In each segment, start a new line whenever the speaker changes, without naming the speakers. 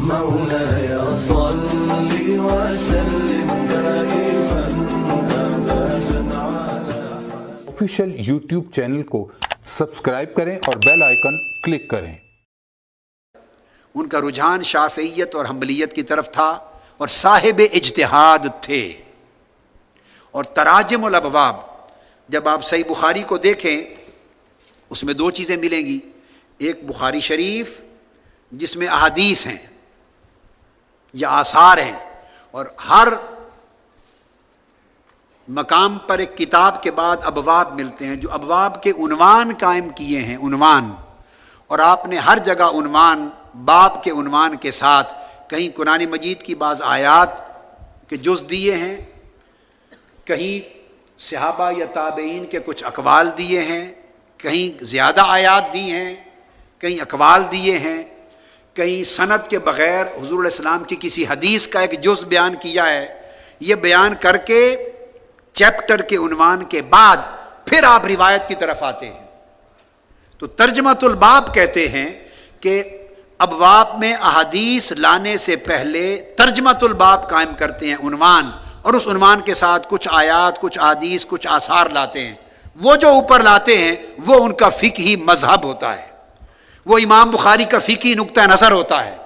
مولاي صل وسلم دائما ابدا على
آفیشیل یوٹیوب چینل کو سبسکرائب کریں اور بیل آئیکن کلک کریں۔
ان کا رجحان شافعیت اور حنبلیت کی طرف تھا اور صاحب اجتہاد تھے۔ اور تراجم الابواب، جب آپ صحیح بخاری کو دیکھیں اس میں دو چیزیں ملیں گی، ایک بخاری شریف جس میں احادیث ہیں یا آثار ہیں، اور ہر مقام پر ایک کتاب کے بعد ابواب ملتے ہیں جو ابواب کے عنوان قائم کیے ہیں، عنوان، اور آپ نے ہر جگہ عنوان باب کے عنوان کے ساتھ کہیں قرآن مجید کی بعض آیات کے جز دیے ہیں، کہیں صحابہ یا تابعین کے کچھ اقوال دیے ہیں، کہیں زیادہ آیات دی ہیں، کہیں اقوال دیے ہیں، کہیں سند کے بغیر حضور علیہ السلام کی کسی حدیث کا ایک جز بیان کیا ہے۔ یہ بیان کر کے چیپٹر کے عنوان کے بعد پھر آپ روایت کی طرف آتے ہیں۔ تو ترجمۃ الباب کہتے ہیں کہ ابواب میں احادیث لانے سے پہلے ترجمۃ الباب قائم کرتے ہیں، عنوان، اور اس عنوان کے ساتھ کچھ آیات، کچھ احادیث، کچھ آثار لاتے ہیں۔ وہ جو اوپر لاتے ہیں وہ ان کا فقہی مذہب ہوتا ہے، وہ امام بخاری کا فقہی نقطہ نظر ہوتا ہے۔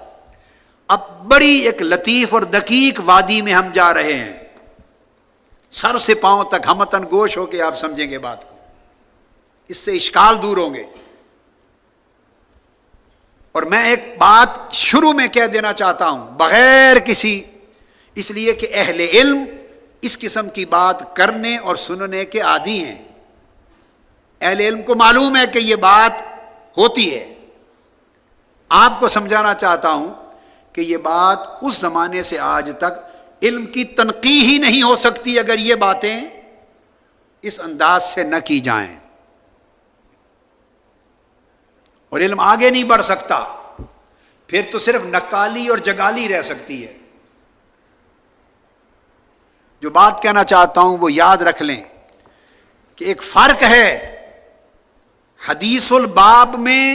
اب بڑی ایک لطیف اور دقیق وادی میں ہم جا رہے ہیں، سر سے پاؤں تک ہمتن گوش ہو کے آپ سمجھیں گے بات کو، اس سے اشکال دور ہوں گے۔ اور میں ایک بات شروع میں کہہ دینا چاہتا ہوں بغیر کسی، اس لیے کہ اہل علم اس قسم کی بات کرنے اور سننے کے عادی ہیں، اہل علم کو معلوم ہے کہ یہ بات ہوتی ہے۔ آپ کو سمجھانا چاہتا ہوں کہ یہ بات اس زمانے سے آج تک علم کی تنقیح ہی نہیں ہو سکتی اگر یہ باتیں اس انداز سے نہ کی جائیں، اور علم آگے نہیں بڑھ سکتا، پھر تو صرف نقالی اور جگالی رہ سکتی ہے۔ جو بات کہنا چاہتا ہوں وہ یاد رکھ لیں کہ ایک فرق ہے حدیث الباب میں،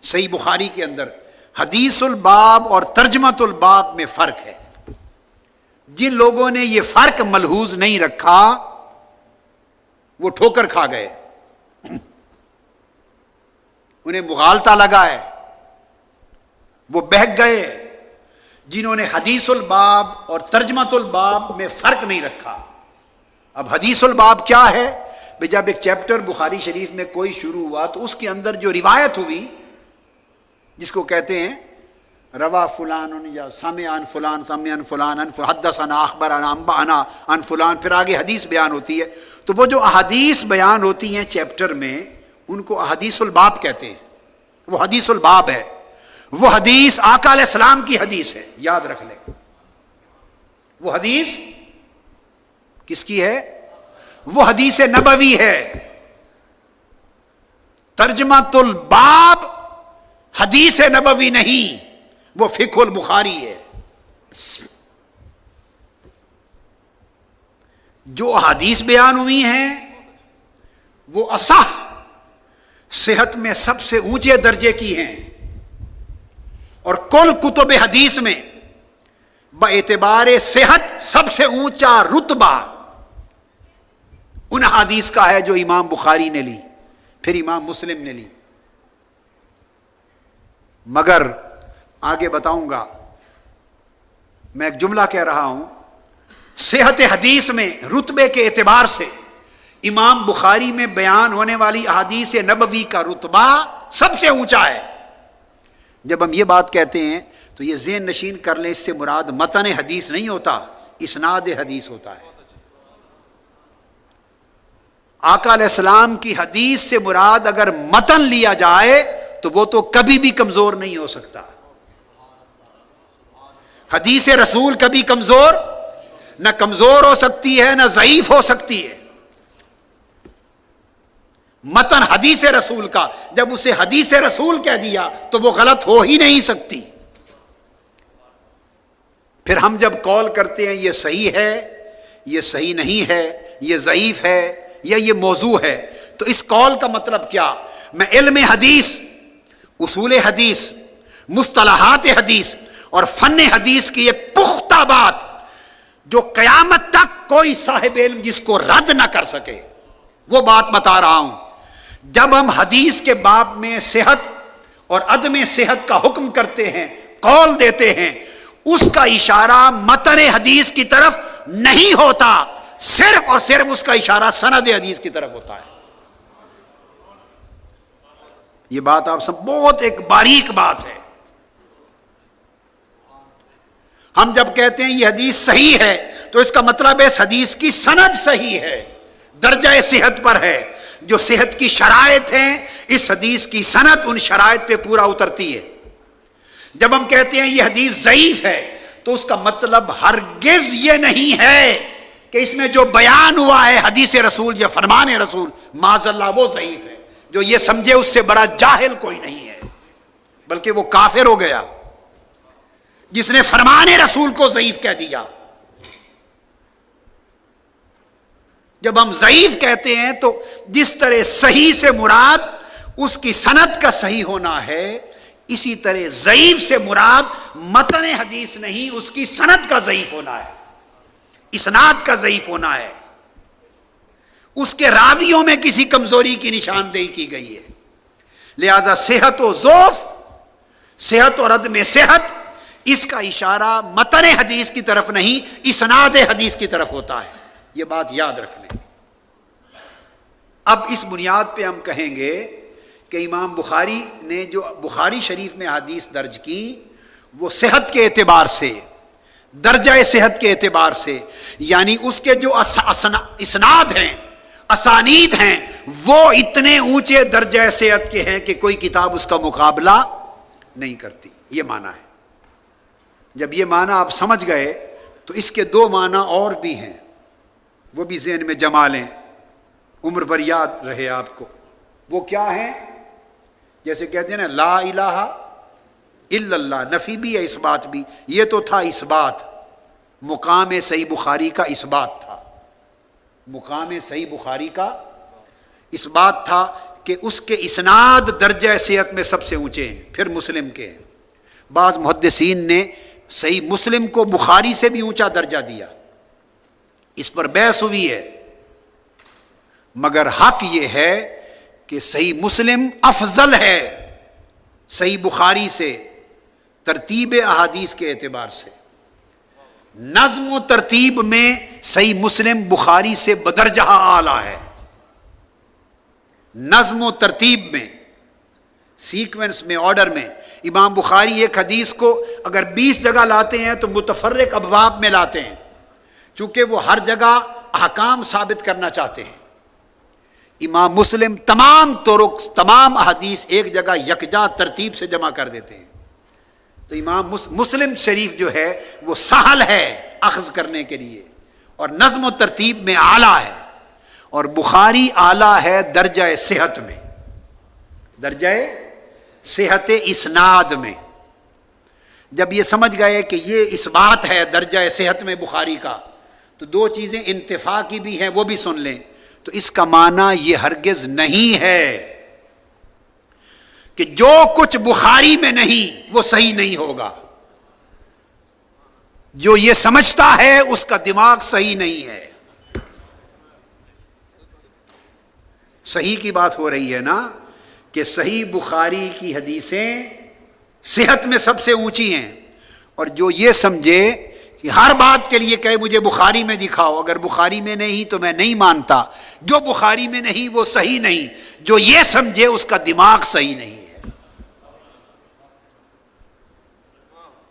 صحیح بخاری کے اندر حدیث الباب اور ترجمۃ الباب میں فرق ہے۔ جن لوگوں نے یہ فرق ملحوظ نہیں رکھا وہ ٹھوکر کھا گئے، انہیں مغالطہ لگا ہے، وہ بہک گئے۔ جنہوں نے حدیث الباب اور ترجمۃ الباب میں فرق نہیں رکھا۔ اب حدیث الباب کیا ہے؟ جب ایک چیپٹر بخاری شریف میں کوئی شروع ہوا تو اس کے اندر جو روایت ہوئی، جس کو کہتے ہیں روا فلان یا سمع عن فلان، سمع عن فلان، حدثنا اخبرنا انبانا عن فلان، پھر آگے حدیث بیان ہوتی ہے۔ تو وہ جو احادیث بیان ہوتی ہیں چیپٹر میں ان کو احادیث الباب کہتے ہیں، وہ حدیث الباب ہے۔ وہ حدیث آقا علیہ السلام کی حدیث ہے، یاد رکھ لیں۔ وہ حدیث کس کی ہے؟ وہ حدیث نبوی ہے۔ ترجمۃ الباب حدیث نبوی نہیں، وہ فقہ البخاری ہے۔ جو حدیث بیان ہوئی ہیں وہ اصح، صحت میں سب سے اونچے درجے کی ہیں، اور کل کتب حدیث میں باعتبار صحت سب سے اونچا رتبہ ان حدیث کا ہے جو امام بخاری نے لی، پھر امام مسلم نے لی۔ مگر آگے بتاؤں گا، میں ایک جملہ کہہ رہا ہوں، صحت حدیث میں رتبے کے اعتبار سے امام بخاری میں بیان ہونے والی احادیث نبوی کا رتبہ سب سے اونچا ہے۔ جب ہم یہ بات کہتے ہیں تو یہ ذہن نشین کر لیں، اس سے مراد متن حدیث نہیں ہوتا، اسناد حدیث ہوتا ہے۔ آقا علیہ السلام کی حدیث سے مراد اگر متن لیا جائے تو وہ تو کبھی بھی کمزور نہیں ہو سکتا۔ حدیث رسول کبھی کمزور نہ کمزور ہو سکتی ہے نہ ضعیف ہو سکتی ہے۔ متن حدیث رسول کا جب اسے حدیث رسول کہہ دیا تو وہ غلط ہو ہی نہیں سکتی۔ پھر ہم جب قول کرتے ہیں یہ صحیح ہے، یہ صحیح نہیں ہے، یہ ضعیف ہے یا یہ موضوع ہے، تو اس قول کا مطلب کیا؟ میں علم حدیث، اصول حدیث، مصطلحات حدیث اور فن حدیث کی ایک پختہ بات جو قیامت تک کوئی صاحب علم جس کو رد نہ کر سکے، وہ بات بتا رہا ہوں۔ جب ہم حدیث کے باب میں صحت اور عدم صحت کا حکم کرتے ہیں، قول دیتے ہیں، اس کا اشارہ متن حدیث کی طرف نہیں ہوتا، صرف اور صرف اس کا اشارہ سند حدیث کی طرف ہوتا ہے۔ یہ بات آپ سب بہت ایک باریک بات ہے۔ ہم جب کہتے ہیں یہ حدیث صحیح ہے تو اس کا مطلب ہے اس حدیث کی سند صحیح ہے، درجہ صحت پر ہے، جو صحت کی شرائط ہیں اس حدیث کی سند ان شرائط پہ پورا اترتی ہے۔ جب ہم کہتے ہیں یہ حدیث ضعیف ہے تو اس کا مطلب ہرگز یہ نہیں ہے کہ اس میں جو بیان ہوا ہے حدیث رسول یا فرمان رسول معاذ اللہ وہ ضعیف ہے۔ جو یہ سمجھے اس سے بڑا جاہل کوئی نہیں ہے، بلکہ وہ کافر ہو گیا جس نے فرمان رسول کو ضعیف کہہ دیا۔ جب ہم ضعیف کہتے ہیں تو جس طرح صحیح سے مراد اس کی سند کا صحیح ہونا ہے، اسی طرح ضعیف سے مراد متن حدیث نہیں، اس کی سند کا ضعیف ہونا ہے، اسناد کا ضعیف ہونا ہے، اس کے راویوں میں کسی کمزوری کی نشاندہی کی گئی ہے۔ لہذا صحت و ضعف، صحت اور عدم صحت، اس کا اشارہ متن حدیث کی طرف نہیں، اسناد حدیث کی طرف ہوتا ہے۔ یہ بات یاد رکھ لیں۔ اب اس بنیاد پہ ہم کہیں گے کہ امام بخاری نے جو بخاری شریف میں حدیث درج کی وہ صحت کے اعتبار سے، درجہ صحت کے اعتبار سے، یعنی اس کے جو اسناد ہیں، اسانید ہیں، وہ اتنے اونچے درجہ صحت کے ہیں کہ کوئی کتاب اس کا مقابلہ نہیں کرتی۔ یہ معنی ہے۔ جب یہ معنی آپ سمجھ گئے تو اس کے دو معنی اور بھی ہیں، وہ بھی ذہن میں جما لیں، عمر بھر یاد رہے آپ کو۔ وہ کیا ہیں؟ جیسے کہتے ہیں نا لا الہ الا اللہ، نفی بھی ہے اس بات بھی، یہ تو تھا اس بات، مقام صحیح بخاری کا اس بات تھا، مقام صحیح بخاری کا اس بات تھا کہ اس کے اسناد درجہ صحت میں سب سے اونچے ہیں، پھر مسلم کے ہیں۔ بعض محدثین نے صحیح مسلم کو بخاری سے بھی اونچا درجہ دیا، اس پر بحث ہوئی ہے، مگر حق یہ ہے کہ صحیح مسلم افضل ہے صحیح بخاری سے ترتیب احادیث کے اعتبار سے۔ نظم و ترتیب میں صحیح مسلم بخاری سے بدرجہ اعلیٰ ہے، نظم و ترتیب میں، سیکوینس میں، آرڈر میں۔ امام بخاری ایک حدیث کو اگر 20 جگہ لاتے ہیں تو متفرق ابواب میں لاتے ہیں، چونکہ وہ ہر جگہ احکام ثابت کرنا چاہتے ہیں۔ امام مسلم تمام طرق، تمام احادیث ایک جگہ یکجا ترتیب سے جمع کر دیتے ہیں۔ تو امام مسلم شریف جو ہے وہ سہل ہے اخذ کرنے کے لیے اور نظم و ترتیب میں اعلیٰ ہے، اور بخاری اعلیٰ ہے درجہ صحت میں، درجہ صحت اسناد میں۔ جب یہ سمجھ گئے کہ یہ اس بات ہے درجہ صحت میں بخاری کا، تو دو چیزیں انتفاع کی بھی ہیں وہ بھی سن لیں۔ تو اس کا معنی یہ ہرگز نہیں ہے کہ جو کچھ بخاری میں نہیں وہ صحیح نہیں ہوگا۔ جو یہ سمجھتا ہے اس کا دماغ صحیح نہیں ہے۔ صحیح کی بات ہو رہی ہے نا، کہ صحیح بخاری کی حدیثیں صحت میں سب سے اونچی ہیں، اور جو یہ سمجھے کہ ہر بات کے لیے کہے مجھے بخاری میں دکھاؤ، اگر بخاری میں نہیں تو میں نہیں مانتا، جو بخاری میں نہیں وہ صحیح نہیں، جو یہ سمجھے اس کا دماغ صحیح نہیں ہے۔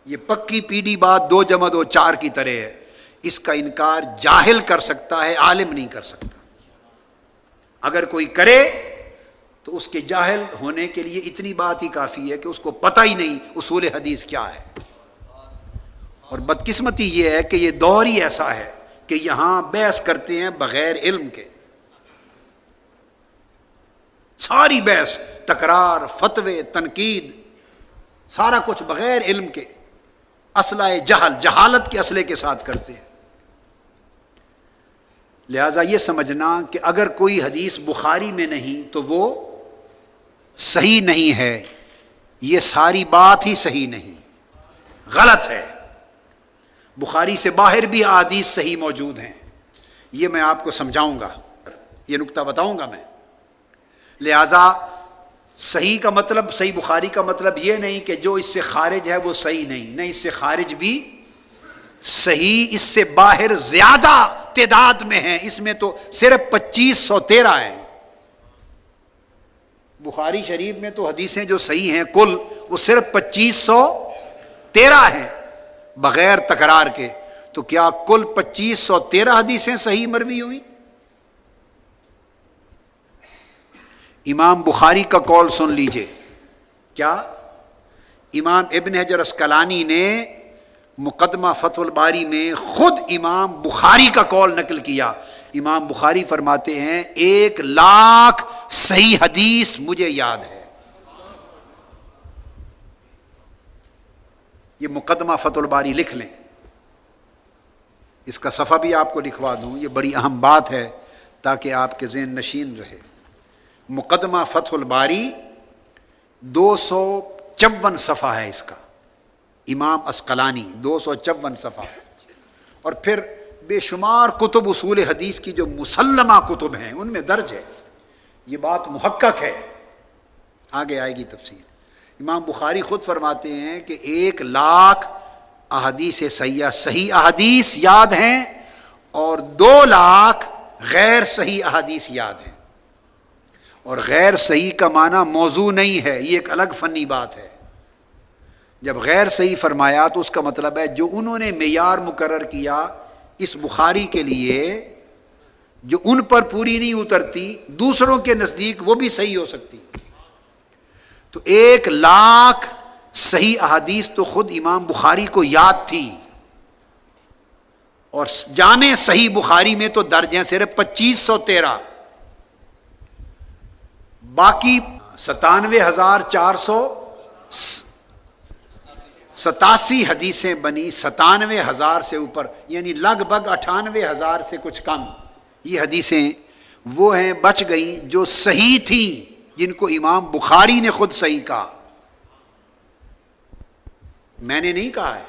یہ پکی پیڑھی بات 2 + 2 = 4 کی طرح ہے، اس کا انکار جاہل کر سکتا ہے، عالم نہیں کر سکتا۔ اگر کوئی کرے تو اس کے جاہل ہونے کے لیے اتنی بات ہی کافی ہے کہ اس کو پتہ ہی نہیں اصول حدیث کیا ہے۔ اور بدقسمتی یہ ہے کہ یہ دور ہی ایسا ہے کہ یہاں بحث کرتے ہیں بغیر علم کے، ساری بحث، تکرار، فتوے، تنقید، سارا کچھ بغیر علم کے، اسلحہ جہالت کے اسلحے کے ساتھ کرتے ہیں۔ لہذا یہ سمجھنا کہ اگر کوئی حدیث بخاری میں نہیں تو وہ صحیح نہیں ہے، یہ ساری بات ہی صحیح نہیں۔ غلط ہے. بخاری سے باہر بھی احادیث صحیح موجود ہیں، یہ میں آپ کو سمجھاؤں گا، یہ نکتہ بتاؤں گا میں. لہذا صحیح کا مطلب، صحیح بخاری کا مطلب یہ نہیں کہ جو اس سے خارج ہے وہ صحیح نہیں، اس سے خارج بھی صحیح، اس سے باہر زیادہ تعداد میں ہیں. اس میں تو صرف 2513 ہیں. بخاری شریف میں تو حدیثیں جو صحیح ہیں کل وہ صرف 2513 ہیں بغیر تکرار کے. تو کیا کل 2513 حدیثیں صحیح مروی ہوئی؟ امام بخاری کا قول سن لیجئے. کیا امام ابن حجر اسقلانی نے مقدمہ فتح الباری میں خود امام بخاری کا قول نقل کیا. امام بخاری فرماتے ہیں 1,00,000 صحیح حدیث مجھے یاد ہے. یہ مقدمہ فتح الباری لکھ لیں، اس کا صفحہ بھی آپ کو لکھوا دوں، یہ بڑی اہم بات ہے تاکہ آپ کے ذہن نشین رہے. مقدمہ فتح الباری 254 صفحہ ہے اس کا، امام اسقلانی 254 صفحہ. اور پھر بے شمار کتب اصول حدیث کی جو مسلمہ کتب ہیں ان میں درج ہے. یہ بات محقق ہے، آگے آئے گی تفصیل. امام بخاری خود فرماتے ہیں کہ 1,00,000 احادیث صحیح احادیث یاد ہیں اور 2,00,000 غیر صحیح احادیث یاد ہیں. اور غیر صحیح کا معنی موضوع نہیں ہے، یہ ایک الگ فنی بات ہے. جب غیر صحیح فرمایا تو اس کا مطلب ہے جو انہوں نے معیار مقرر کیا اس بخاری کے لیے، جو ان پر پوری نہیں اترتی، دوسروں کے نزدیک وہ بھی صحیح ہو سکتی. تو 1,00,000 صحیح احادیث تو خود امام بخاری کو یاد تھی، اور جامع صحیح بخاری میں تو درج ہیں صرف 2513. باقی 97,487 حدیثیں بنی، 97,000 سے اوپر، یعنی لگ بھگ 98,000 سے کچھ کم. یہ حدیثیں وہ ہیں بچ گئیں جو صحیح تھیں، جن کو امام بخاری نے خود صحیح کہا. میں نے نہیں کہا ہے،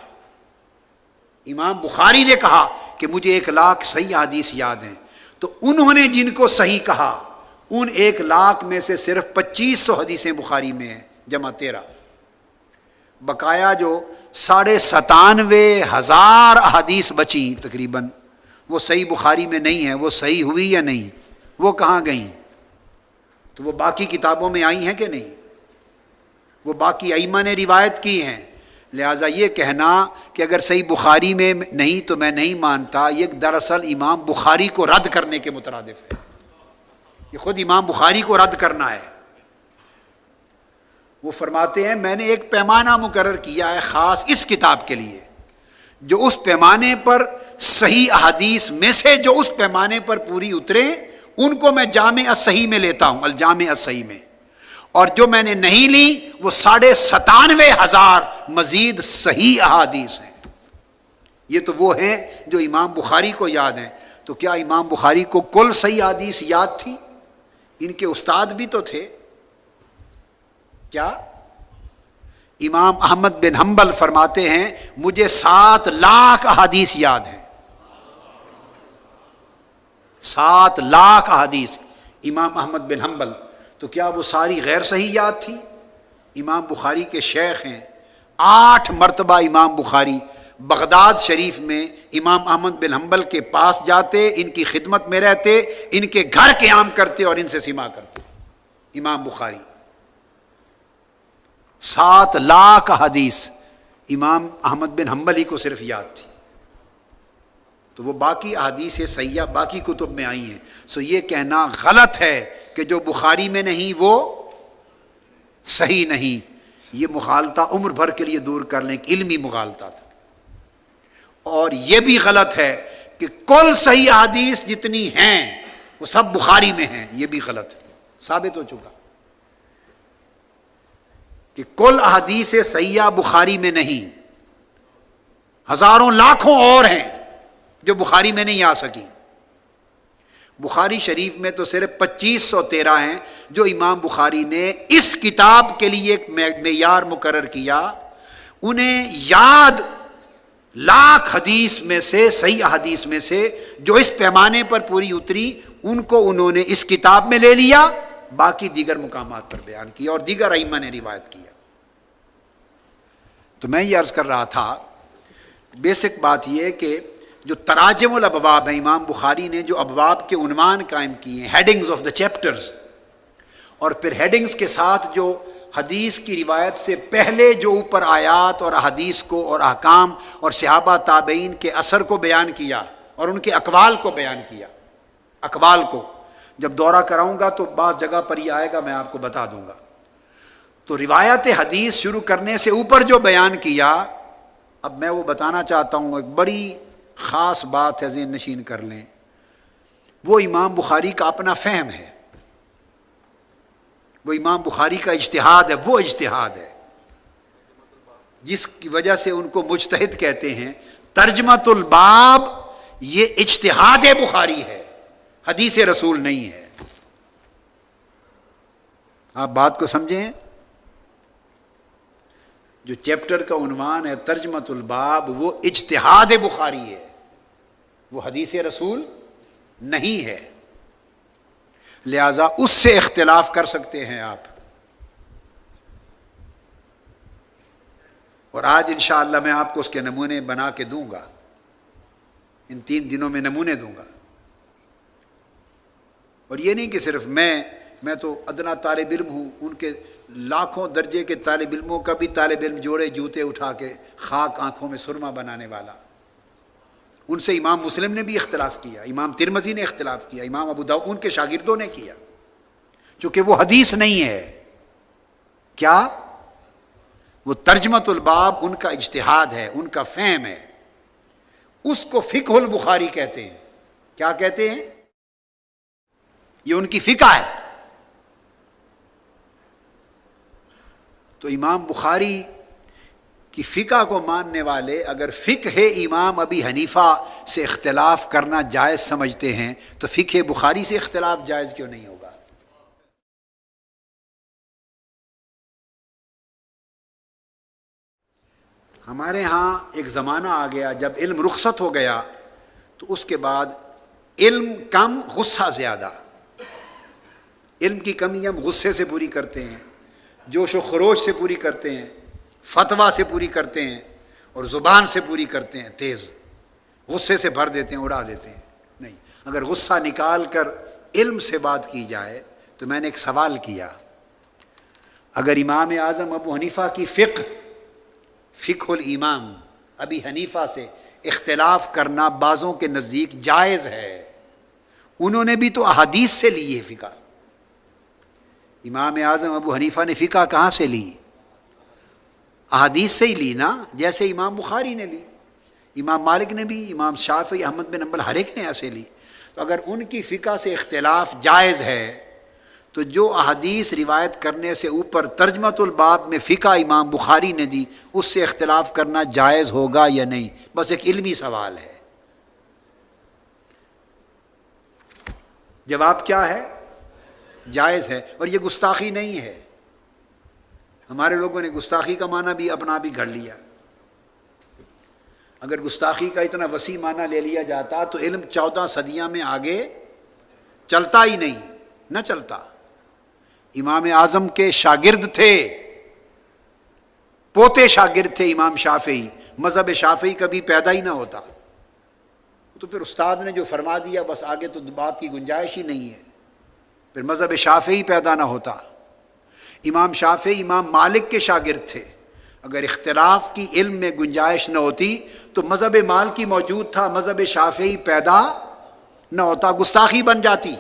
امام بخاری نے کہا کہ مجھے 1,00,000 صحیح حدیث یاد ہیں. تو انہوں نے جن کو صحیح کہا ان 1,00,000 میں سے صرف 2500 حدیثیں بخاری میں ہیں جمع 13. بقایا جو 97,500 احادیث بچی تقریباً وہ صحیح بخاری میں نہیں ہیں. وہ صحیح ہوئی یا نہیں؟ وہ کہاں گئیں؟ تو وہ باقی کتابوں میں آئی ہیں کہ نہیں؟ وہ باقی ائمہ نے روایت کی ہیں. لہٰذا یہ کہنا کہ اگر صحیح بخاری میں نہیں تو میں نہیں مانتا، یہ دراصل امام بخاری کو رد کرنے کے مترادف ہے. یہ خود امام بخاری کو رد کرنا ہے. وہ فرماتے ہیں میں نے ایک پیمانہ مقرر کیا ہے خاص اس کتاب کے لیے، جو اس پیمانے پر صحیح احادیث میں سے جو اس پیمانے پر پوری اترے ان کو میں جامع الصحیح میں لیتا ہوں، الجامع الصحیح میں. اور جو میں نے نہیں لی وہ 97,500 مزید صحیح احادیث ہیں. یہ تو وہ ہیں جو امام بخاری کو یاد ہیں. تو کیا امام بخاری کو کل صحیح حدیث یاد تھی؟ ان کے استاد بھی تو تھے. کیا امام احمد بن حنبل فرماتے ہیں مجھے 7,00,000 احادیث یاد ہیں. 7,00,000 احادیث امام احمد بن حنبل. تو کیا وہ ساری غیر صحیح یاد تھی؟ امام بخاری کے شیخ ہیں، 8 مرتبہ امام بخاری بغداد شریف میں امام احمد بن حنبل کے پاس جاتے، ان کی خدمت میں رہتے، ان کے گھر قیام کرتے اور ان سے سما کرتے. امام بخاری 7,00,000 حدیث امام احمد بن حنبل ہی کو صرف یاد تھی. تو وہ باقی احادیث صحیحہ باقی کتب میں آئی ہیں. سو یہ کہنا غلط ہے کہ جو بخاری میں نہیں وہ صحیح نہیں. یہ مغالطہ عمر بھر کے لیے دور کر لیں، علمی مغالطہ تھا. اور یہ بھی غلط ہے کہ کل صحیح احادیث جتنی ہیں وہ سب بخاری میں ہیں. یہ بھی غلط ہے، ثابت ہو چکا کہ کل احادیث صحیحہ بخاری میں نہیں. ہزاروں لاکھوں اور ہیں جو بخاری میں نہیں آ سکی. بخاری شریف میں تو صرف 2513 ہیں جو امام بخاری نے اس کتاب کے لیے ایک معیار مقرر کیا. انہیں یاد لاکھ حدیث میں سے، صحیح حدیث میں سے جو اس پیمانے پر پوری اتری، ان کو انہوں نے اس کتاب میں لے لیا، باقی دیگر مقامات پر بیان کیا اور دیگر ائمہ نے روایت کیا۔ تو میں یہ عرض کر رہا تھا، بیسک بات یہ کہ جو تراجم الابواب ہیں، امام بخاری نے جو ابواب کے عنوان قائم کیے ہیں، ہیڈنگز آف دا چیپٹرز، اور پھر ہیڈنگز کے ساتھ جو حدیث کی روایت سے پہلے جو اوپر آیات اور احادیث کو اور احکام اور صحابہ تابعین کے اثر کو بیان کیا اور ان کے اقوال کو بیان کیا۔ اقوال کو جب دورہ کراؤں گا تو بعض جگہ پر یہ آئے گا، میں آپ کو بتا دوں گا۔ تو روایت حدیث شروع کرنے سے اوپر جو بیان کیا، اب میں وہ بتانا چاہتا ہوں، ایک بڑی خاص بات ہے، ذہن نشین کر لیں، وہ امام بخاری کا اپنا فہم ہے، وہ امام بخاری کا اجتہاد ہے، وہ اجتہاد ہے جس کی وجہ سے ان کو مجتہد کہتے ہیں۔ ترجمۃ الباب یہ اجتہاد بخاری ہے، حدیث رسول نہیں ہے۔ آپ بات کو سمجھیں، جو چیپٹر کا عنوان ہے ترجمۃ الباب، وہ اجتہاد بخاری ہے، وہ حدیث رسول نہیں ہے، لہذا اس سے اختلاف کر سکتے ہیں آپ۔ اور آج انشاءاللہ میں آپ کو اس کے نمونے بنا کے دوں گا، ان 3 دنوں میں نمونے دوں گا۔ اور یہ نہیں کہ صرف میں تو ادنا طالب علم ہوں، ان کے لاکھوں درجے کے طالب علموں کا بھی طالب علم جوڑے جوتے اٹھا کے خاک آنکھوں میں سرما بنانے والا، ان سے امام مسلم نے بھی اختلاف کیا، امام ترمذی نے اختلاف کیا، امام ابو داؤد، ان کے شاگردوں نے کیا، چونکہ وہ حدیث نہیں ہے۔ کیا؟ وہ ترجمۃ الباب ان کا اجتہاد ہے، ان کا فہم ہے، اس کو فقہ البخاری کہتے ہیں۔ کیا کہتے ہیں؟ یہ ان کی فقہ ہے۔ تو امام بخاری کی فقہ کو ماننے والے اگر فقہ امام ابی حنیفہ سے اختلاف کرنا جائز سمجھتے ہیں تو فقہ بخاری سے اختلاف جائز کیوں نہیں ہوگا؟ ہمارے ہاں ایک زمانہ آ گیا جب علم رخصت ہو گیا تو اس کے بعد علم کم، غصہ زیادہ۔ علم کی کمی ہم غصے سے پوری کرتے ہیں، جوش و خروش سے پوری کرتے ہیں، فتویٰ سے پوری کرتے ہیں، اور زبان سے پوری کرتے ہیں، تیز غصے سے بھر دیتے ہیں، اڑا دیتے ہیں۔ نہیں، اگر غصہ نکال کر علم سے بات کی جائے تو میں نے ایک سوال کیا، اگر امام اعظم ابو حنیفہ کی فقہ الامام ابی حنیفہ سے اختلاف کرنا بعضوں کے نزدیک جائز ہے، انہوں نے بھی تو احادیث سے لی ہے فقہ۔ امام اعظم ابو حنیفہ نے فقہ کہاں سے لی؟ احادیث سے ہی لی نا، جیسے امام بخاری نے لی، امام مالک نے بھی، امام شافعی، احمد بن حنبل، ہر ایک نے ایسے لی۔ تو اگر ان کی فقہ سے اختلاف جائز ہے تو جو احادیث روایت کرنے سے اوپر ترجمۃ الباب میں فقہ امام بخاری نے دی، اس سے اختلاف کرنا جائز ہوگا یا نہیں؟ بس ایک علمی سوال ہے۔ جواب کیا ہے؟ جائز ہے، اور یہ گستاخی نہیں ہے۔ ہمارے لوگوں نے گستاخی کا معنی بھی اپنا بھی گھڑ لیا۔ اگر گستاخی کا اتنا وسیع معنی لے لیا جاتا تو علم 14 صدیاں میں آگے چلتا ہی نہیں، نہ چلتا۔ امام اعظم کے شاگرد تھے، پوتے شاگرد تھے امام شافعی، مذہب شافعی کبھی پیدا ہی نہ ہوتا۔ تو پھر استاد نے جو فرما دیا بس آگے تو بات کی گنجائش ہی نہیں ہے، پھر مذہب شافعی پیدا نہ ہوتا۔ امام شافعی امام مالک کے شاگرد تھے، اگر اختلاف کی علم میں گنجائش نہ ہوتی تو مذہب مالکی موجود تھا، مذہب شافعی پیدا نہ ہوتا، گستاخی بن جاتی۔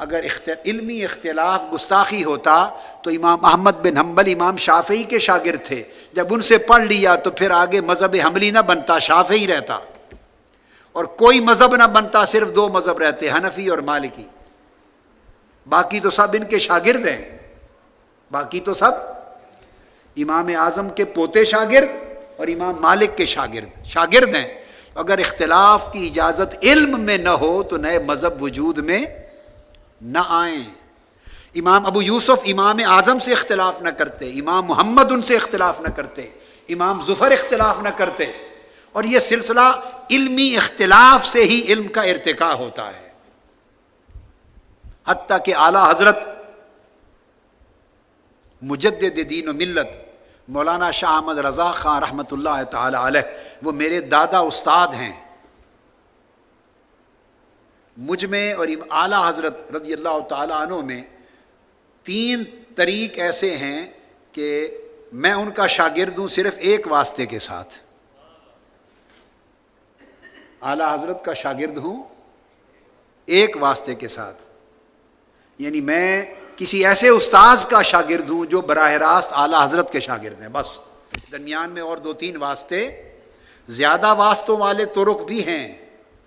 اگر علمی اختلاف گستاخی ہوتا تو امام احمد بن حنبل امام شافعی کے شاگرد تھے، جب ان سے پڑھ لیا تو پھر آگے مذہب حنبلی نہ بنتا، شافعی رہتا، اور کوئی مذہب نہ بنتا، صرف 2 مذہب رہتے، حنفی اور مالکی، باقی تو سب ان کے شاگرد ہیں، باقی تو سب امام اعظم کے پوتے شاگرد اور امام مالک کے شاگرد ہیں۔ اگر اختلاف کی اجازت علم میں نہ ہو تو نئے مذہب وجود میں نہ آئیں۔ امام ابو یوسف امام اعظم سے اختلاف نہ کرتے، امام محمد ان سے اختلاف نہ کرتے، امام ظفر اختلاف نہ کرتے. اور یہ سلسلہ علمی اختلاف سے ہی علم کا ارتقاء ہوتا ہے. حتیٰ کہ اعلیٰ حضرت مجدد دین و ملت مولانا شاہ احمد رضا خان رحمۃ اللہ تعالی علیہ، وہ میرے دادا استاد ہیں. مجھ میں اور اعلیٰ حضرت رضی اللہ تعالی عنہ میں 3 طریق ایسے ہیں کہ میں ان کا شاگرد ہوں صرف ایک واسطے کے ساتھ. اعلیٰ حضرت کا شاگرد ہوں ایک واسطے کے ساتھ، یعنی میں کسی ایسے استاذ کا شاگرد ہوں جو براہ راست اعلیٰ حضرت کے شاگرد ہیں. بس درمیان میں اور 2-3 واسطے، زیادہ واسطوں والے طرق بھی ہیں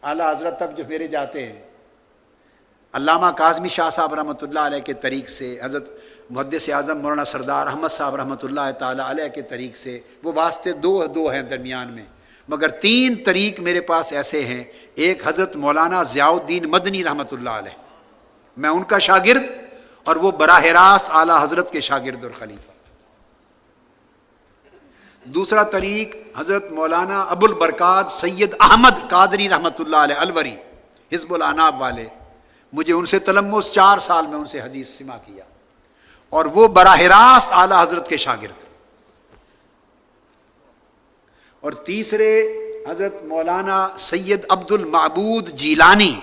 اعلیٰ حضرت تک جو میرے جاتے ہیں. علامہ کاظمی شاہ صاحب رحمۃ اللہ علیہ کے طریق سے، حضرت محدث اعظم مولانا سردار احمد صاحب رحمۃ اللہ تعالی علیہ کے طریق سے، وہ واسطے دو ہیں درمیان میں. مگر 3 طریق میرے پاس ایسے ہیں. ایک حضرت مولانا ضیاء الدین مدنی رحمۃ اللہ علیہ، میں ان کا شاگرد اور وہ براہ راست اعلیٰ حضرت کے شاگرد اور خلیفہ. دوسرا طریق حضرت مولانا ابو البرکات سید احمد قادری رحمۃ اللہ علیہ الوری، حزب العناب والے. مجھے ان سے تلمس 4 سال میں ان سے حدیث سماع کیا، اور وہ براہ راست اعلیٰ حضرت کے شاگرد. اور تیسرے حضرت مولانا سید عبد المعبود جیلانی،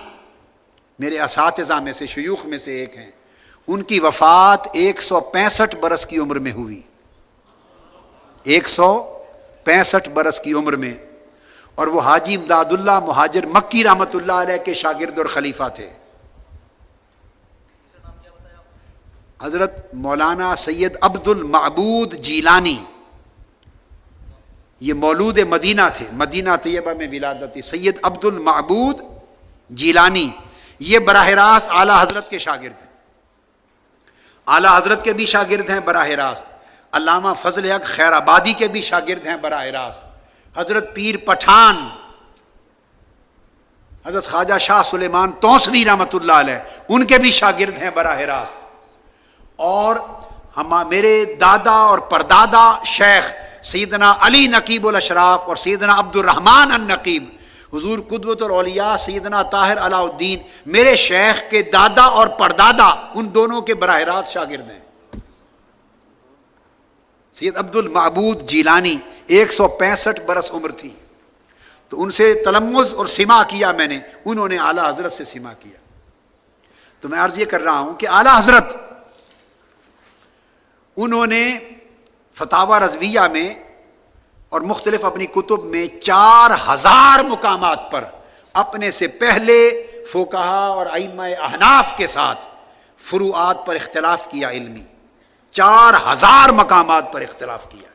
میرے اساتذہ میں سے، شیوخ میں سے ایک ہیں. ان کی وفات 165 برس کی عمر میں ہوئی، 165 برس کی عمر میں. اور وہ حاجی امداد اللہ مہاجر مکی رحمۃ اللہ علیہ کے شاگرد اور خلیفہ تھے. حضرت مولانا سید عبد المعبود جیلانی، یہ مولود مدینہ تھے، مدینہ طیبہ میں ولادت تھی. سید عبد المعبود جیلانی یہ براہ راست اعلیٰ حضرت کے شاگرد ہیں، اعلیٰ حضرت کے بھی شاگرد ہیں براہ راست. علامہ فضل حق خیر آبادی کے بھی شاگرد ہیں براہ راست. حضرت پیر پٹھان، حضرت خواجہ شاہ سلیمان توسوی رحمۃ اللہ علیہ، ان کے بھی شاگرد ہیں براہ راست. اور میرے دادا اور پردادا شیخ سیدنا علی نقیب الاشراف اور سیدنا عبد الرحمن النقیب، حضور قدوۃ الاولیاء سیدنا طاہر علاء الدین، میرے شیخ کے دادا اور پردادا ان دونوں کے براہ راست شاگرد ہیں. سید عبد المعبود جیلانی 165 برس عمر تھی، تو ان سے تلمذ اور سماع کیا میں نے، انہوں نے اعلیٰ حضرت سے سماع کیا. تو میں عرض یہ کر رہا ہوں کہ اعلیٰ حضرت انہوں نے فتاوی رضویہ میں اور مختلف اپنی کتب میں 4000 مقامات پر اپنے سے پہلے فقہا اور ائمہ احناف کے ساتھ فروعات پر اختلاف کیا. علمی 4000 مقامات پر اختلاف کیا،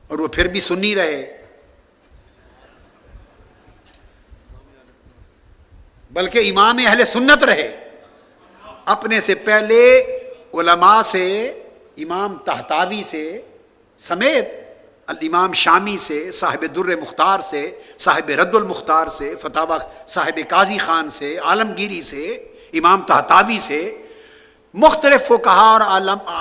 اور وہ پھر بھی سنی رہے. بلکہ امام اہل سنت رہے. اپنے سے پہلے علماء سے، امام طحطاوی سے سمیت الامام شامی سے، صاحب در مختار سے، صاحب رد المختار سے، فتاوی صاحب قاضی خان سے، عالمگیری سے، امام طحطاوی سے، مختلف فقہا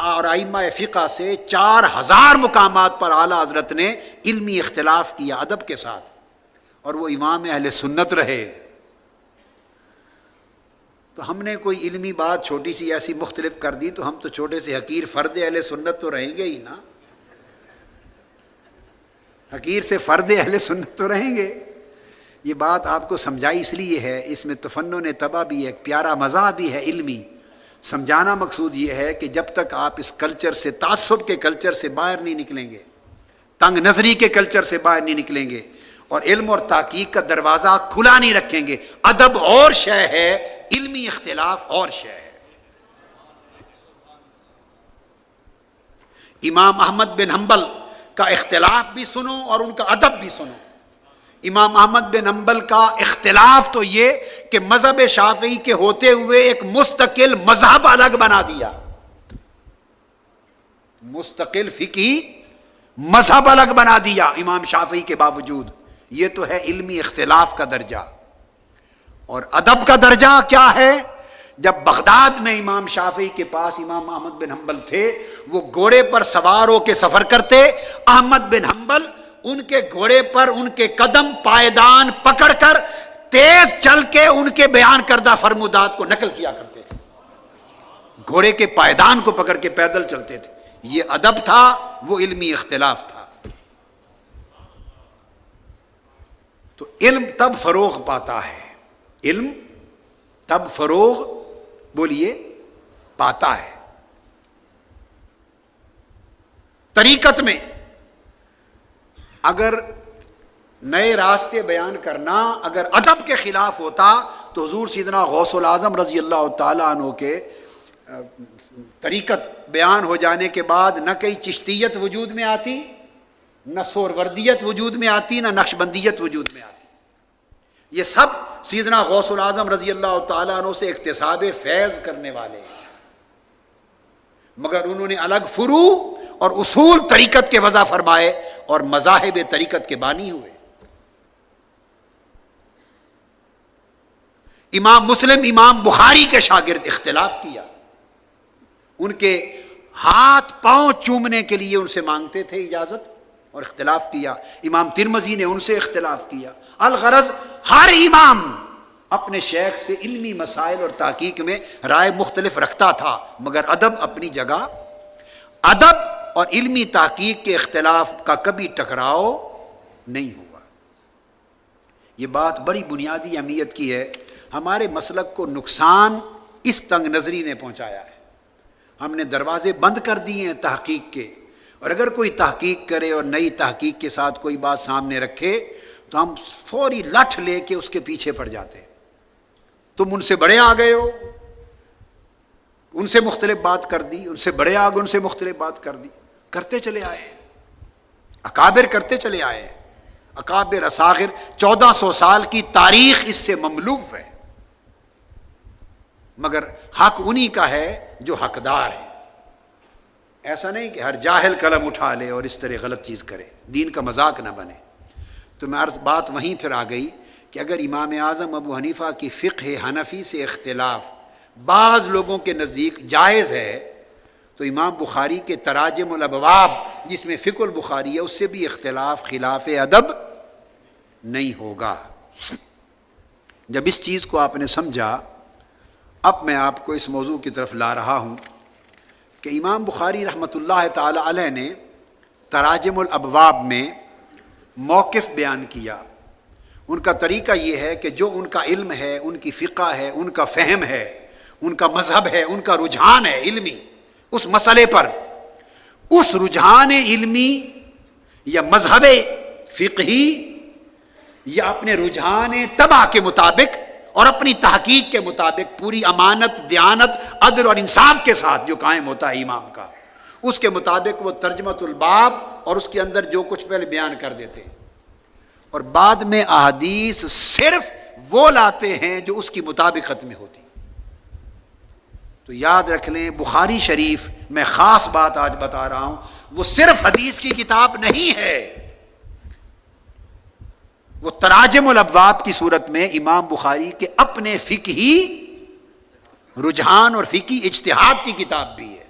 اور ائمہ فقہ سے 4000 مقامات پر اعلیٰ حضرت نے علمی اختلاف کیا ادب کے ساتھ، اور وہ امام اہل سنت رہے. تو ہم نے کوئی علمی بات چھوٹی سی ایسی مختلف کر دی تو ہم تو چھوٹے سے حقیر فرد اہل سنت تو رہیں گے ہی نا، حقیر سے فرد اہل سنت تو رہیں گے. یہ بات آپ کو سمجھائی اس لیے ہے، اس میں تفنن طبع بھی ہے، ایک پیارا مزاح بھی ہے علمی. سمجھانا مقصود یہ ہے کہ جب تک آپ اس کلچر سے، تعصب کے کلچر سے باہر نہیں نکلیں گے، تنگ نظری کے کلچر سے باہر نہیں نکلیں گے، اور علم اور تحقیق کا دروازہ کھلا نہیں رکھیں گے. ادب اور شے ہے، علمی اختلاف اور شے ہے. امام احمد بن حنبل کا اختلاف بھی سنو اور ان کا ادب بھی سنو. امام احمد بن حنبل کا اختلاف تو یہ کہ مذہب شافعی کے ہوتے ہوئے ایک مستقل مذہب الگ بنا دیا، مستقل فقہی مذہب الگ بنا دیا امام شافعی کے باوجود. یہ تو ہے علمی اختلاف کا درجہ. اور ادب کا درجہ کیا ہے جب بغداد میں امام شافعی کے پاس امام احمد بن حنبل تھے، وہ گھوڑے پر سوار ہو کے سفر کرتے، احمد بن حنبل ان کے گھوڑے پر ان کے قدم پائیدان پکڑ کر تیز چل کے ان کے بیان کردہ فرمودات کو نقل کیا کرتے تھے، گھوڑے کے پائیدان کو پکڑ کے پیدل چلتے تھے۔ یہ ادب تھا، وہ علمی اختلاف تھا۔ تو علم تب فروغ پاتا ہے، علم تب فروغ بولیے پاتا ہے۔ طریقت میں اگر نئے راستے بیان کرنا اگر ادب کے خلاف ہوتا تو حضور سیدنا غوث العظم رضی اللہ تعالیٰ عنہ کے طریقت بیان ہو جانے کے بعد نہ کئی چشتیت وجود میں آتی، نہ سوروردیت وجود میں آتی، نہ نقشبندیت وجود میں آتی۔ یہ سب سیدنا غوث العظم رضی اللہ تعالیٰ عنہ سے اکتساب فیض کرنے والے ہیں، مگر انہوں نے الگ فروع اور اصول طریقت کے وضع فرمائے اور مذاہب طریقت کے بانی ہوئے۔ امام مسلم امام بخاری کے شاگرد اختلاف کیا، ان کے ہاتھ پاؤں چومنے کے لیے ان سے مانگتے تھے اجازت اور اختلاف کیا۔ امام ترمذی نے ان سے اختلاف کیا۔ الغرض ہر امام اپنے شیخ سے علمی مسائل اور تحقیق میں رائے مختلف رکھتا تھا، مگر ادب اپنی جگہ، ادب اور علمی تحقیق کے اختلاف کا کبھی ٹکراؤ نہیں ہوا۔ یہ بات بڑی بنیادی اہمیت کی ہے۔ ہمارے مسلک کو نقصان اس تنگ نظری نے پہنچایا ہے، ہم نے دروازے بند کر دیے ہیں تحقیق کے، اور اگر کوئی تحقیق کرے اور نئی تحقیق کے ساتھ کوئی بات سامنے رکھے تو ہم فوری لٹھ لے کے اس کے پیچھے پڑ جاتے ہیں۔ تم ان سے بڑے آ گئے ہو، ان سے مختلف بات کر دی، ان سے بڑے آ گئے، ان سے مختلف بات کر دی، کرتے چلے آئے ہیں، اکابر کرتے چلے آئے ہیں۔ اکابر اصاغر 1400 سال کی تاریخ اس سے مملوء ہے، مگر حق انہی کا ہے جو حقدار ہے۔ ایسا نہیں کہ ہر جاہل قلم اٹھا لے اور اس طرح غلط چیز کرے، دین کا مذاق نہ بنے۔ تو میں عرض بات وہیں پھر آ گئی کہ اگر امام اعظم ابو حنیفہ کی فقہ حنفی سے اختلاف بعض لوگوں کے نزدیک جائز ہے، تو امام بخاری کے تراجم الابواب جس میں فقہ البخاری ہے اس سے بھی اختلاف خلاف ادب نہیں ہوگا۔ جب اس چیز کو آپ نے سمجھا، اب میں آپ کو اس موضوع کی طرف لا رہا ہوں کہ امام بخاری رحمۃ اللہ تعالی علیہ نے تراجم الابواب میں موقف بیان کیا۔ ان کا طریقہ یہ ہے کہ جو ان کا علم ہے، ان کی فقہ ہے، ان کا فہم ہے، ان کا مذہب ہے، ان کا رجحان ہے علمی اس مسئلے پر، اس رجحان علمی یا مذہب فقہی یا اپنے رجحان تبع کے مطابق اور اپنی تحقیق کے مطابق پوری امانت، دیانت، عدل اور انصاف کے ساتھ جو قائم ہوتا ہے امام کا، اس کے مطابق وہ ترجمۃ الباب اور اس کے اندر جو کچھ پہلے بیان کر دیتے ہیں، اور بعد میں احادیث صرف وہ لاتے ہیں جو اس کی مطابقت میں ہوتی۔ تو یاد رکھ لیں، بخاری شریف میں خاص بات آج بتا رہا ہوں، وہ صرف حدیث کی کتاب نہیں ہے، وہ تراجم الابواب کی صورت میں امام بخاری کے اپنے فقہی رجحان اور فقہی اجتہاد کی کتاب بھی ہے۔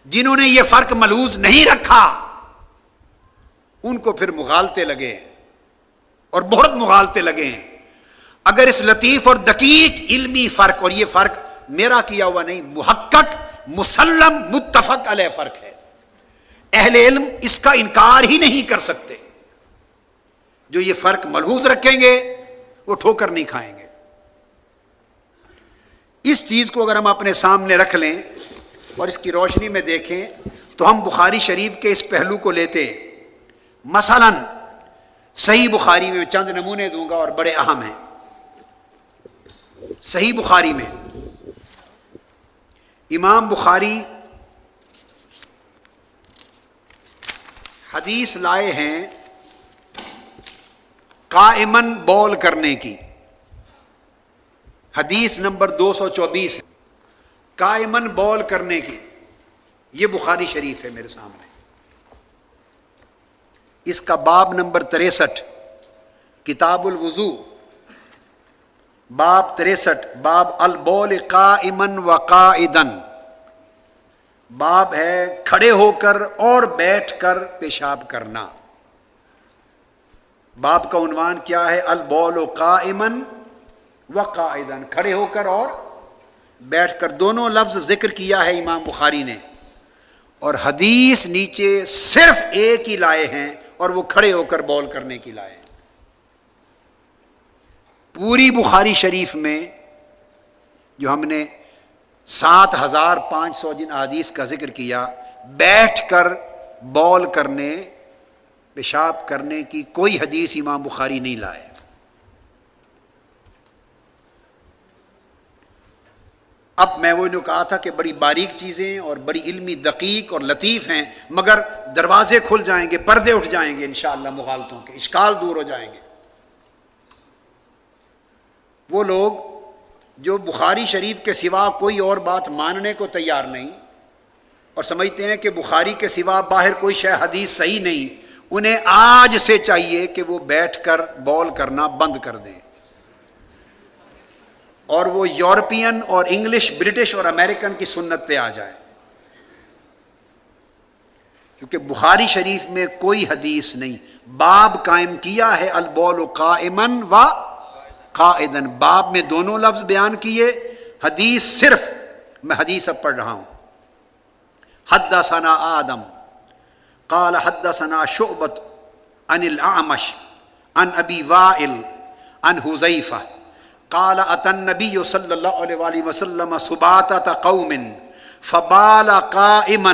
جنہوں نے یہ فرق ملحوظ نہیں رکھا ان کو پھر مغالطے لگے ہیں، اور بہت مغالطے لگے ہیں۔ اگر اس لطیف اور دقیق علمی فرق، اور یہ فرق میرا کیا ہوا نہیں، محقق مسلم متفق علیہ فرق ہے، اہل علم اس کا انکار ہی نہیں کر سکتے، جو یہ فرق ملحوظ رکھیں گے وہ ٹھوکر نہیں کھائیں گے۔ اس چیز کو اگر ہم اپنے سامنے رکھ لیں اور اس کی روشنی میں دیکھیں تو ہم بخاری شریف کے اس پہلو کو لیتے ہیں۔ مثلا صحیح بخاری میں چند نمونے دوں گا اور بڑے اہم ہیں۔ صحیح بخاری میں امام بخاری حدیث لائے ہیں قائمن بول کرنے کی، حدیث نمبر 224 قائمن بول کرنے کی، یہ بخاری شریف ہے میرے سامنے۔ اس کا باب نمبر 63 کتاب الوضو، باب 63 باب البول قائما و قائدن، باب ہے کھڑے ہو کر اور بیٹھ کر پیشاب کرنا۔ باب کا عنوان کیا ہے؟ البول قائما و قائدن، کھڑے ہو کر اور بیٹھ کر، دونوں لفظ ذکر کیا ہے امام بخاری نے، اور حدیث نیچے صرف ایک ہی لائے ہیں اور وہ کھڑے ہو کر بول کرنے کی لائے ہیں۔ پوری بخاری شریف میں جو ہم نے 7500 جن احادیث کا ذکر کیا، بیٹھ کر بول کرنے، پیشاب کرنے کی کوئی حدیث امام بخاری نہیں لائے۔ اب میں وہ جو کہا تھا کہ بڑی باریک چیزیں اور بڑی علمی دقیق اور لطیف ہیں، مگر دروازے کھل جائیں گے، پردے اٹھ جائیں گے انشاءاللہ مغالطوں کے، اشکال دور ہو جائیں گے۔ وہ لوگ جو بخاری شریف کے سوا کوئی اور بات ماننے کو تیار نہیں اور سمجھتے ہیں کہ بخاری کے سوا باہر کوئی شے حدیث صحیح نہیں، انہیں آج سے چاہیے کہ وہ بیٹھ کر بول کرنا بند کر دیں اور وہ یورپین اور انگلش، برٹش اور امریکن کی سنت پہ آ جائے، کیونکہ بخاری شریف میں کوئی حدیث نہیں۔ باب قائم کیا ہے البول قائما و قائدن، باب میں دونوں لفظ بیان کیے، حدیث صرف، میں حدیث اب پڑھ رہا ہوں۔ حدثنا آدم قال حدثنا شعبۃ عن الاعمش عن ابی وائل عن حذیفہ قال اتى النبي صلی اللہ علیہ وآلہ وسلم سباتة قوم فبال قائما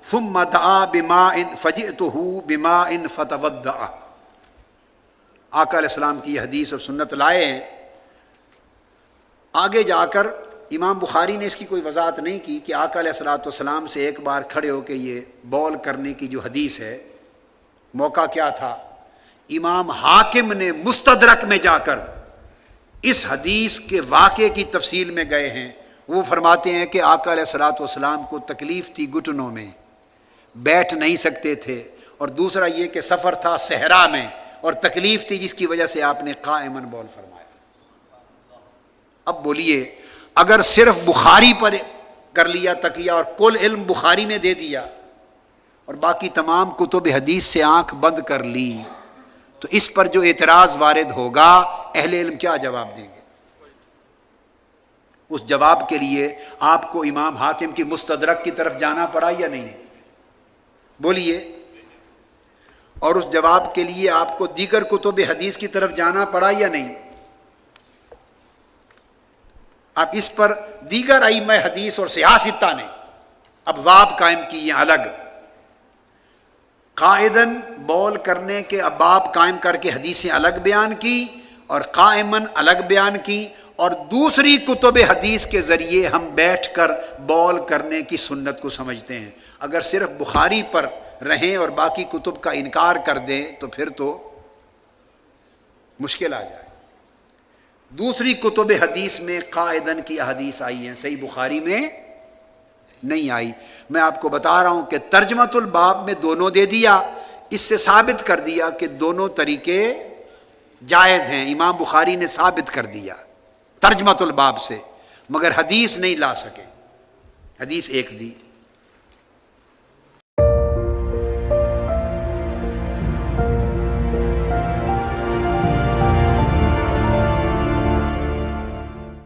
ثم دعا بماء فجئته بماء فتوضأ۔ آقا علیہ السلام کی حدیث اور سنت لائے ہیں۔ آگے جا کر امام بخاری نے اس کی کوئی وضاحت نہیں کی کہ آقا علیہ السلام سے ایک بار کھڑے ہو کے یہ بول کرنے کی جو حدیث ہے موقع کیا تھا۔ امام حاکم نے مستدرک میں جا کر اس حدیث کے واقعے کی تفصیل میں گئے ہیں۔ وہ فرماتے ہیں کہ آقا علیہ السلام کو تکلیف تھی، گھٹنوں میں بیٹھ نہیں سکتے تھے، اور دوسرا یہ کہ سفر تھا صحرا میں اور تکلیف تھی جس کی وجہ سے آپ نے قائمن بول فرمایا۔ اب بولیے، اگر صرف بخاری پر کر لیا تکیہ اور کل علم بخاری میں دے دیا اور باقی تمام کتب حدیث سے آنکھ بند کر لی، تو اس پر جو اعتراض وارد ہوگا اہل علم کیا جواب دیں گے؟ اس جواب کے لیے آپ کو امام حاکم کی مستدرک کی طرف جانا پڑا یا نہیں؟ بولیے۔ اور اس جواب کے لیے آپ کو دیگر کتب حدیث کی طرف جانا پڑا یا نہیں؟ اب اس پر دیگر ائمہ حدیث اور سیاستہ نے ابواب قائم کیے الگ، قائدن بول کرنے کے ابواب قائم کر کے حدیثیں الگ بیان کی اور قائمن الگ بیان کی، اور دوسری کتب حدیث کے ذریعے ہم بیٹھ کر بول کرنے کی سنت کو سمجھتے ہیں۔ اگر صرف بخاری پر رہیں اور باقی کتب کا انکار کر دیں تو پھر تو مشکل آ جائے۔ دوسری کتب حدیث میں قائدن کی احادیث آئی ہیں، صحیح بخاری میں نہیں آئی۔ میں آپ کو بتا رہا ہوں کہ ترجمۃ الباب میں دونوں دے دیا، اس سے ثابت کر دیا کہ دونوں طریقے جائز ہیں، امام بخاری نے ثابت کر دیا ترجمۃ الباب سے، مگر حدیث نہیں لا سکے، حدیث ایک دی۔